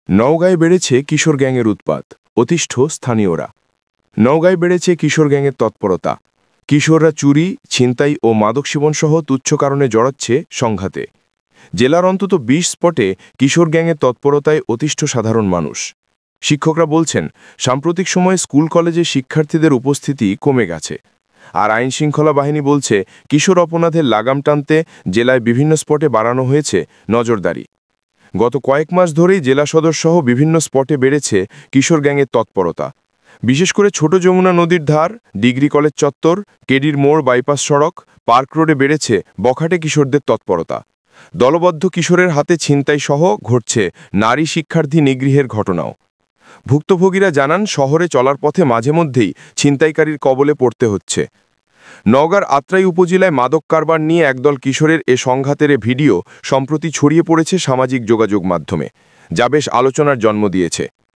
নওগাঁয় বেড়েছে কিশোর গ্যাংয়ের উৎপাত, অতিষ্ঠ স্থানীয়রা। নওগাঁয় বেড়েছে কিশোর গ্যাংয়ের তৎপরতা। কিশোররা চুরি, ছিনতাই ও মাদক সেবনসহ তুচ্ছ কারণে জড়াচ্ছে সংঘাতে। জেলার অন্তত ২০ স্পটে কিশোর গ্যাংয়ের তৎপরতায় অতিষ্ঠ সাধারণ মানুষ। শিক্ষকরা বলছেন, সাম্প্রতিক সময়ে স্কুল কলেজে শিক্ষার্থীদের উপস্থিতি কমে গেছে। আর আইনশৃঙ্খলা বাহিনী বলছে, কিশোর অপরাধের লাগাম টানতে জেলায় বিভিন্ন স্পটে বাড়ানো হয়েছে নজরদারি। গত কয়েক মাস ধরেই জেলা সদরসহ বিভিন্ন স্পটে বেড়েছে কিশোর গ্যাংয়ের তৎপরতা। বিশেষ করে ছোট যমুনা নদীর ধার, ডিগ্রি কলেজ চত্বর, কেডির মোড় বাইপাস সড়ক, পার্ক রোডে বেড়েছে বখাটে কিশোরদের তৎপরতা। দলবদ্ধ কিশোরের হাতে ছিনতাই সহ ঘটছে নারী শিক্ষার্থী নিগৃহের ঘটনাও। ভুক্তভোগীরা জানান, শহরে চলার পথে মাঝে মধ্যেই ছিনতাইকারীর কবলে পড়তে হচ্ছে। নওগাঁর আত্রাই উপজেলায় মাদক কারবার নিয়ে একদল কিশোরের এ সংঘাতের ভিডিও সম্প্রতি ছড়িয়ে পড়েছে সামাজিক যোগাযোগ মাধ্যমে, যা বেশ আলোচনার জন্ম দিয়েছে।